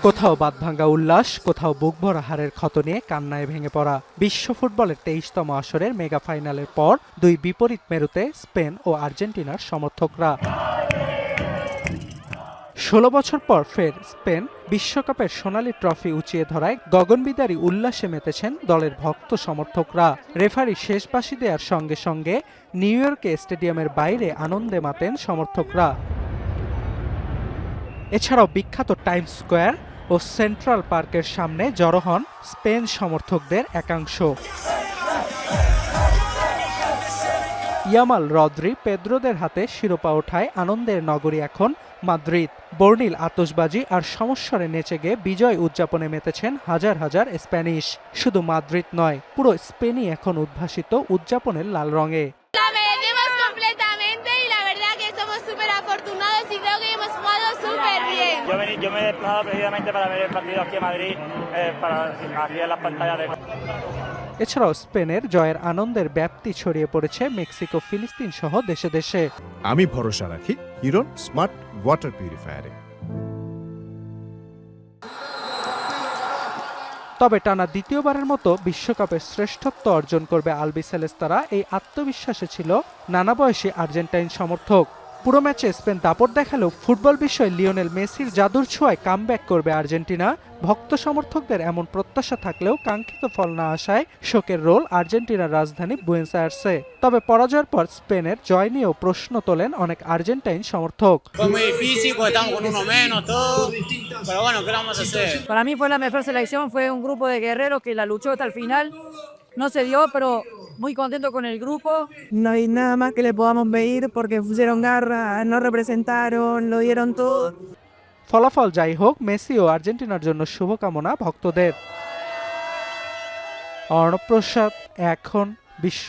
কোথাও বাঁধভাঙ্গা উল্লাস, কোথাও বুকভরা হারের ক্ষত নিয়ে কান্নায় ভেঙে পড়া। বিশ্ব ফুটবলের 23তম আসরের মেগা ফাইনালের পর দুই বিপরীত মেরুতে স্পেন ও আর্জেন্টিনার সমর্থকরা। ১৬ বছর পর ফের স্পেন বিশ্বকাপের সোনালী ট্রফি উঁচিয়ে ধরায় গগনবিদারী উল্লাসে মেতেছেন দলের ভক্ত সমর্থকরা। রেফারি শেষ বাঁশি দেওয়ার সঙ্গে সঙ্গে নিউ ইয়র্কে স্টেডিয়ামের বাইরে আনন্দে মাতেন সমর্থকরা। এছাড়াও বিখ্যাত টাইমস স্কোয়ার ও সেন্ট্রাল পার্কের সামনে জড়ো হন স্পেন সমর্থকদের একাংশ। ইয়ামাল, রদ্রি, পেদ্রোদের হাতে শিরোপা ওঠায় আনন্দের নগরী এখন মাদ্রিদ। বর্ণিল আতশবাজি আর সমস্বরে নেচে গিয়ে বিজয় উদযাপনে মেতেছেন হাজার হাজার স্প্যানিশ। শুধু মাদ্রিদ নয়, পুরো স্পেনই এখন উদ্ভাসিত উদযাপনের লাল রঙে। Yo me he desplazado precisamente para ver el partido aquí en Madrid, aquí en las pantallas de... এছাড়াও স্পেনের জয়ের আনন্দের ব্যাপ্তি ছড়িয়ে পড়েছে মেক্সিকো, ফিলিস্তিন সহ দেশে দেশে। আমি ভরসা রাখি হিরন স্মার্ট ওয়াটার পিউরিফায়ারে। তবে টানা দ্বিতীয়বারের মতো বিশ্বকাপের শ্রেষ্ঠত্ব অর্জন করবে আলবিসেলেস্তারা, এই আত্মবিশ্বাসে ছিল নানা বয়সী আর্জেন্টাইন সমর্থক। পুরো ম্যাচে স্পেন দাপট দেখালেও ফুটবল বিশ্বে লিওনেল মেসির জাদুর ছোঁয়ায় কামব্যাক করবে আর্জেন্টিনা। ভক্ত সমর্থকদের এমন প্রত্যাশা থাকলেও কাঙ্ক্ষিত ফল না আসায় শোকের রোল আর্জেন্টিনার রাজধানী বুয়েনোস আয়ার্সে। তবে পরাজয়ের পর স্পেনের জয় নিয়েও প্রশ্ন তোলেন অনেক আর্জেন্টাইন সমর্থক। Para mí fue la mejor selección, fue un grupo de guerreros que la luchó hasta el final. No se dio, pero muy contento con el grupo. No hay nada más que le podamos pedir porque pusieron garra, nos representaron, lo dieron todo. ফলাফল যাই হোক, Messi ও আর্জেন্টিনার জন্য শুভকামনা ভক্তদের। অর্ণব প্রসাদ, এখন বিশ্ব।